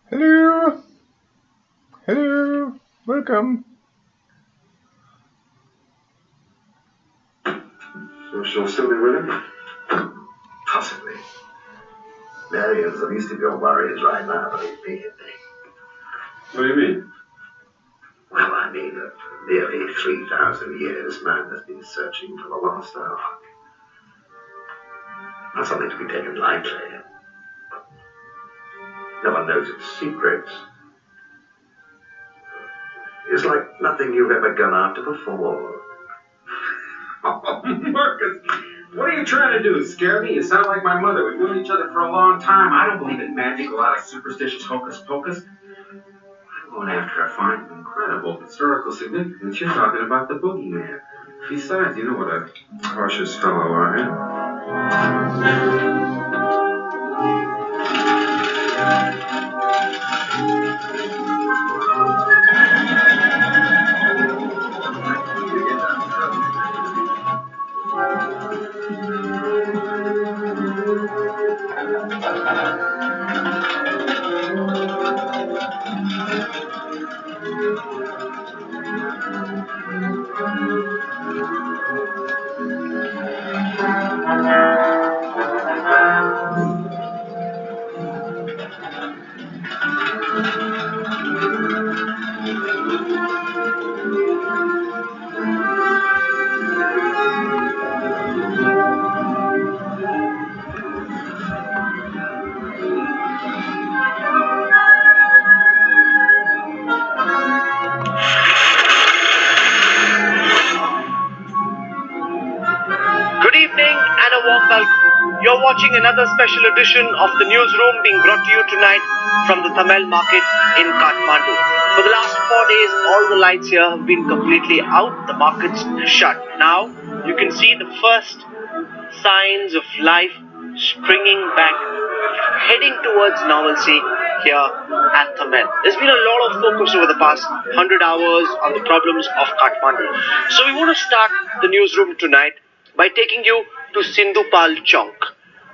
Hello, hello, welcome. So she'll still be with him? Possibly. Marian's the least of your worries right now, but it's me. What do you mean? Well, I mean, nearly 3,000 years, man has been searching for the lost ark. Not something to be taken lightly. No one knows its secrets. It's like nothing you've ever gone after before. Oh, Marcus, what are you trying to do? Scare me? You sound like my mother. We've known each other for a long time. I don't believe in magic, a lot of superstitious hocus pocus. I'm going after a find of incredible historical significance. You're talking about the boogeyman. Besides, you know what a cautious fellow I am. Good evening and a warm welcome. You're watching another special edition of the newsroom being brought to you tonight from the Tamil market in Kathmandu. For the last 4 days, all the lights here have been completely out. The market's shut. Now, you can see the first signs of life springing back, heading towards normalcy here at Tamil. There's been a lot of focus over the past 100 hours on the problems of Kathmandu. So we want to start the newsroom tonight by taking you to Sindhupal Chowk,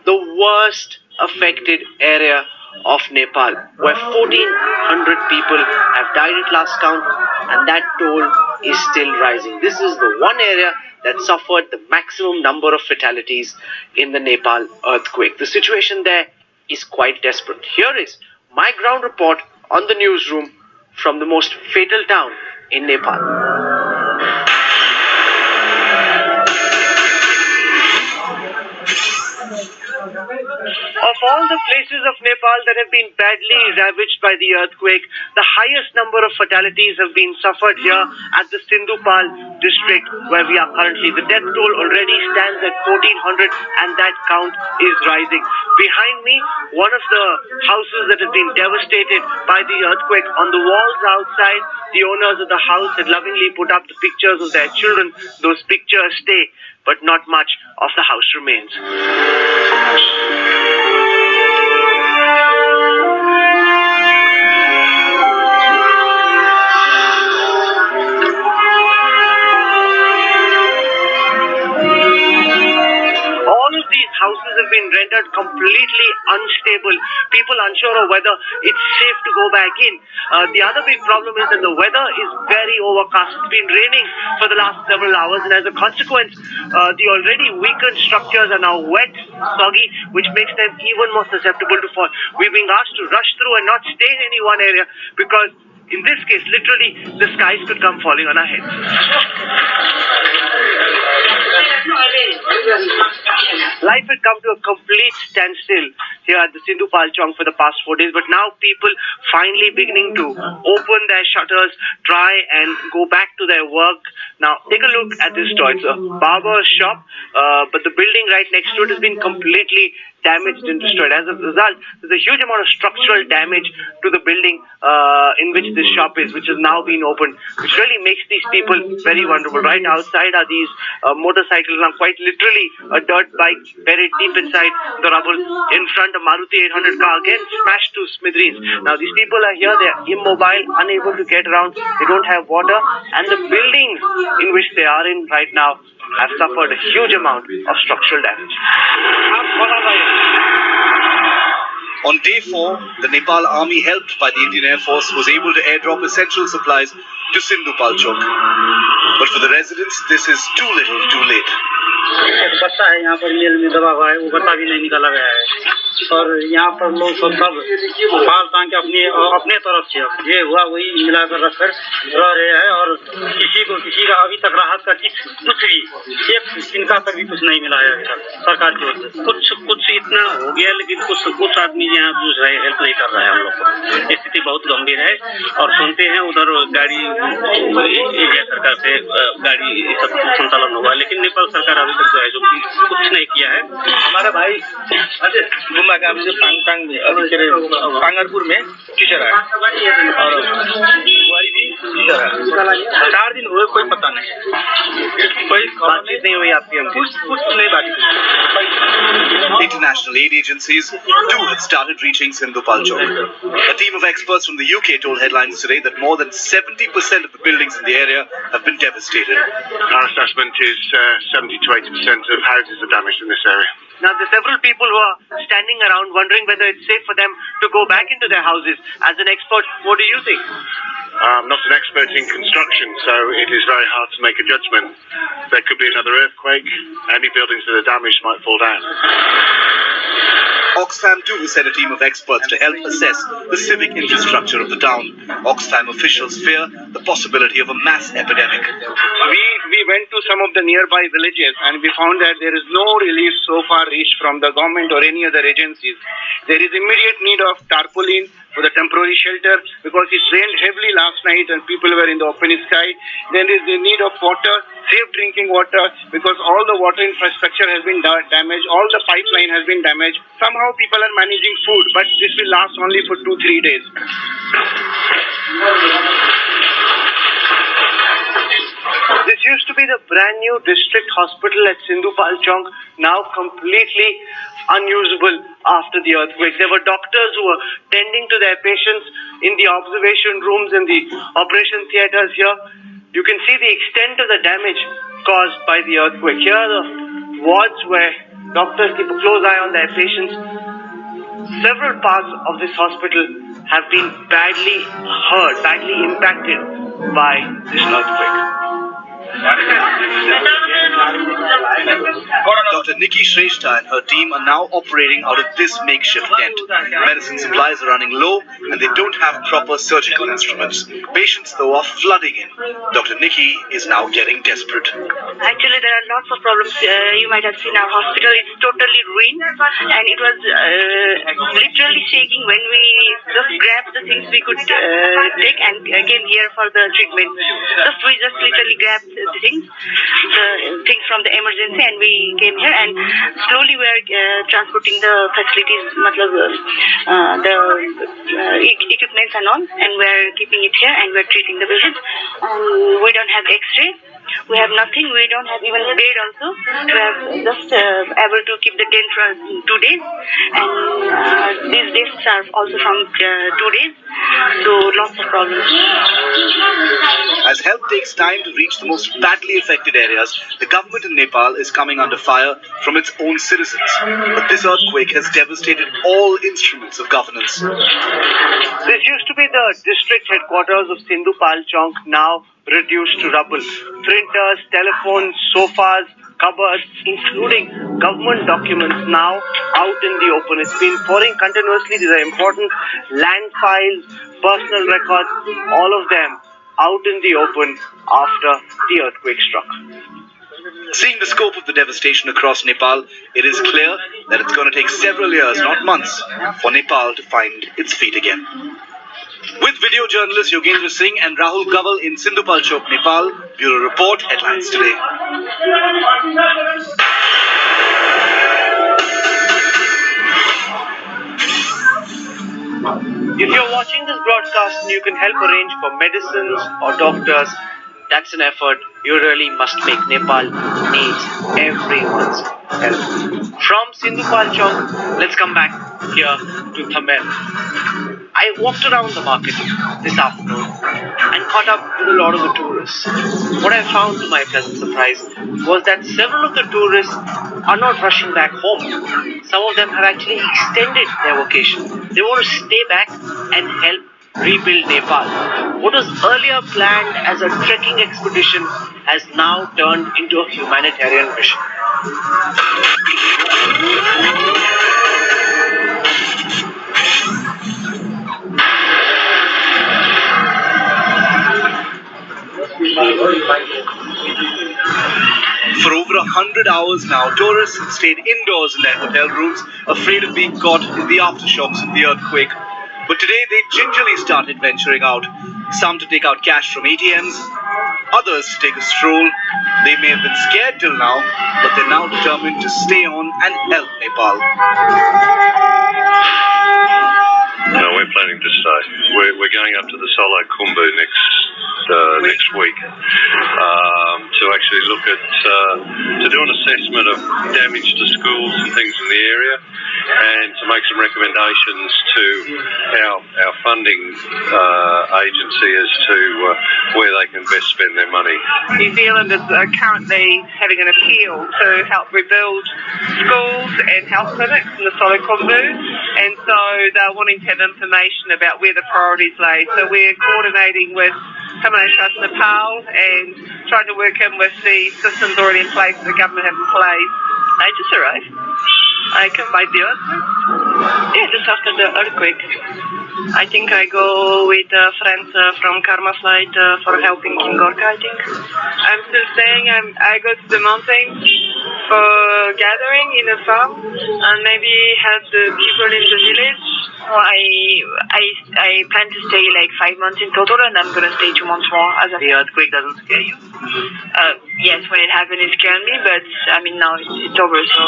the worst affected area of Nepal, where 1,400 people have died at last count, and that toll is still rising. This is the one area that suffered the maximum number of fatalities in the Nepal earthquake. The situation there is quite desperate. Here is my ground report on the newsroom from the most fatal town in Nepal. Of all the places of Nepal that have been badly ravaged by the earthquake, the highest number of fatalities have been suffered here at the Sindhupal district where we are currently. The death toll already stands at 1,400 and that count is rising. Behind me, one of the houses that have been devastated by the earthquake. On the walls outside, the owners of the house had lovingly put up the pictures of their children. Those pictures stay, but not much of the house remains. All of these houses have been rendered completely unstable. People unsure of whether it's safe to go back in. The other big problem is that the weather is very overcast. It's been raining for the last several hours, and as a consequence, the already weakened structures are now wet, soggy, which makes them even more susceptible to fall. We're being asked to rush through and not stay in any one area because, in this case, literally, the skies could come falling on our heads. Life had come to a complete standstill here at the Sindhupal Chowk for the past 4 days, but now people finally beginning to open their shutters, try and go back to their work. Now, take a look at this store. It's a barber shop, but the building right next to it has been completely damaged and destroyed. As a result, there's a huge amount of structural damage to the building in which this shop is, which has now been opened, which really makes these people very vulnerable. Right outside are these motorcycles, now quite literally a dirt bike buried deep inside the rubble. In front, a Maruti 800 car, again smashed to smithereens. Now, these people are here, they're immobile, unable to get around, they don't have water, and the buildings in which they are in right now have suffered a huge amount of structural damage. On day 4, the Nepal army, helped by the Indian Air Force, was able to airdrop essential supplies to Sindhupal Chowk. But for the residents, this is too little, too late. बच्चा है यहाँ पर mail में दबा हुआ है, वो बच्चा भी नहीं निकाला गया है और यहाँ पर लोग सब पाल तान के अपने तरफ से ये हुआ वही मिलाकर रखकर रह रहे हैं और किसी का अभी तक राहत का कुछ भी एक तिनका तक भी कुछ नहीं मिला है अभी तक सरकार की ओर से। कुछ इतना हो गया लेकिन कुछ आदमी यहाँ जो है हेल्प नहीं कर रहा है हम लोग को। स्थिति बहुत गंभीर है और सुनते हैं उधर गाड़ी इंडिया सरकार से गाड़ी सब संचालन होगा लेकिन नेपाल सरकार अभी तक जो है जो कुछ नहीं किया है। हमारा भाई गुम्बा का अभी जो पांगरपुर में टीचर है और बुआरी भी टीचर है। 4 दिन हुए कोई पता नहीं, कोई बातचीत नहीं हुई आपकी हमसे, कुछ नहीं बातचीत। International aid agencies too have started reaching Sindhupal Chowk. A team of experts from the UK told Headlines today that more than 70% of the buildings in the area have been devastated. Our assessment is 70 to 80% of houses are damaged in this area. Now, there are several people who are standing around wondering whether it's safe for them to go back into their houses. As an expert, what do you think? I'm not an expert in construction, so it is very hard to make a judgment. There could be another earthquake. Any buildings that are damaged might fall down. Oxfam too has sent a team of experts to help assess the civic infrastructure of the town. Oxfam officials fear the possibility of a mass epidemic. We went to some of the nearby villages and we found that there is no relief so far reached from the government or any other agencies. There is immediate need of tarpaulin for the temporary shelter because it rained heavily last night and people were in the open sky. There is the need of water, safe drinking water, because all the water infrastructure has been damaged, all the pipeline has been damaged. Somehow people are managing food, but this will last only for 2-3 days. This used to be the brand new district hospital at Sindhupal Chowk, now completely unusable after the earthquake. There were doctors who were tending to their patients in the observation rooms and the operation theatres here. You can see the extent of the damage caused by the earthquake. Here are the wards where doctors keep a close eye on their patients. Several parts of this hospital have been badly hurt, badly impacted by this earthquake. Dr. Nikki Shrestha and her team are now operating out of this makeshift tent. Medicine supplies are running low and they don't have proper surgical instruments. Patients, though, are flooding in. Dr. Nikki is now getting desperate. Actually, there are lots of problems. You might have seen our hospital. It's totally ruined and it was literally shaking when we just grabbed the things we could take and came here for the treatment. We just literally grabbed the things from the emergency and we came here and slowly we are transporting the facilities, the equipments and all, and we are keeping it here and we are treating the patients. We don't have X-ray. We have nothing. We don't have even bed also. We are just able to keep the tent for 2 days. And these desks are also from 2 days. So lots of problems. As help takes time to reach the most badly affected areas, the government in Nepal is coming under fire from its own citizens. But this earthquake has devastated all instruments of governance. This used to be the district headquarters of Sindhupal Chowk, now reduced to rubble. Printers, telephones, sofas, cupboards, including government documents now out in the open. It's been pouring continuously. These are important land files, personal records, all of them out in the open after the earthquake struck. Seeing the scope of the devastation across Nepal, it is clear that it's going to take several years, not months, for Nepal to find its feet again. With video journalist Yogendra Singh and Rahul Kaval in Sindhupal Chowk, Nepal, Bureau Report, Headlines Today. If you're watching this broadcast and you can help arrange for medicines or doctors, that's an effort you really must make. Nepal needs everyone's help. From Sindhupal Chowk, let's come back here to Thamel. I walked around the market this afternoon and caught up with a lot of the tourists. What I found to my pleasant surprise was that several of the tourists are not rushing back home. Some of them have actually extended their vacation. They want to stay back and help rebuild Nepal. What was earlier planned as a trekking expedition has now turned into a humanitarian mission. For over 100 hours now, tourists have stayed indoors in their hotel rooms, afraid of being caught in the aftershocks of the earthquake. But today they gingerly started venturing out, some to take out cash from ATMs, others to take a stroll. They may have been scared till now, but they're now determined to stay on and help Nepal. No, we're planning to stay. We're going up to the Solo Khumbu next week to actually look at to do an assessment of damage to schools and things in the area, and to make some recommendations to our funding agency as to where they can best spend their money. New Zealand is currently having an appeal to help rebuild schools and health clinics in the Solo Khumbu, and so they're wanting to have information about where the priorities lay. So we're coordinating with Humanitarian Trust Nepal and trying to work in with the systems already in place that the government have in place. I just arrived. I come by the earthquake. Yeah, just after the earthquake. I think I go with friends from Karma Flight for helping King Gorka, I think. I'm still staying. I go to the mountains for gathering in a farm and maybe help the people in the village. I plan to stay like 5 months in total, and I'm gonna stay 2 months more. As the earthquake doesn't scare you? Yes, when it happened it scared me, but I mean now it's over, so.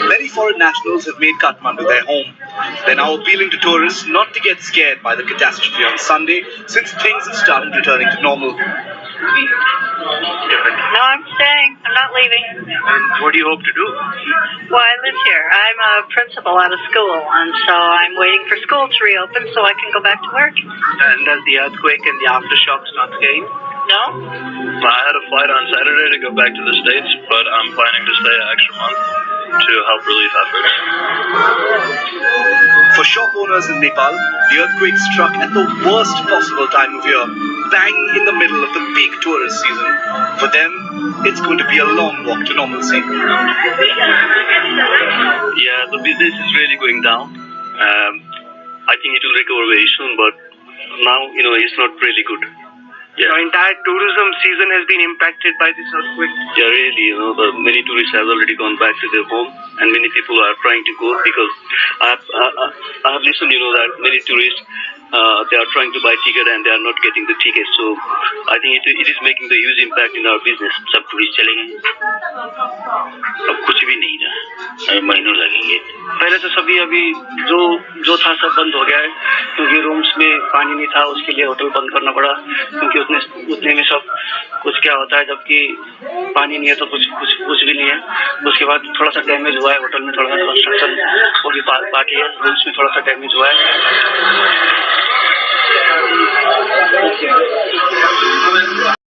Many foreign nationals have made Kathmandu their home. They're now appealing to tourists not to get scared by the catastrophe on Sunday, since things have started returning to normal. No, I'm staying. I'm not leaving. And what do you hope to do? Well, I live here. I'm a principal at a school, and so I'm waiting for school to reopen so I can go back to work. And does the earthquake and the aftershocks not scare you? No? I had a flight on Saturday to go back to the States, but I'm planning to stay an extra month to help relief efforts. For shop owners in Nepal, the earthquake struck at the worst possible time of year, bang in the middle of the peak tourist season. For them, it's going to be a long walk to normalcy. Yeah, the business is really going down. I think it will recover very soon, but now, it's not really good. Yeah. The entire tourism season has been impacted by this earthquake. Yeah, really, the many tourists have already gone back to their home, and many people are trying to go because I have listened, that many tourists, they are trying to buy ticket and they are not getting the ticket. So I think it is making the huge impact in our business. सब tourist चले गए, अब कुछ भी नहीं रहा, महीनों लगेंगे. पहले तो सभी अभी जो था सब बंद हो गया है, क्योंकि रूम्स में पानी नहीं था, उसके लिए होटल बंद करना पड़ा, क्योंकि उतने में सब कुछ क्या होता है, जबकि पानी नहीं है तो कुछ भी नहीं है. उसके बाद थोड़ा सा डैमेज हुआ है होटल में, थोड़ा सा कंस्ट्रक्शन वो भी बाकी है, रूम्स में थोड़ा सा डैमेज हुआ है.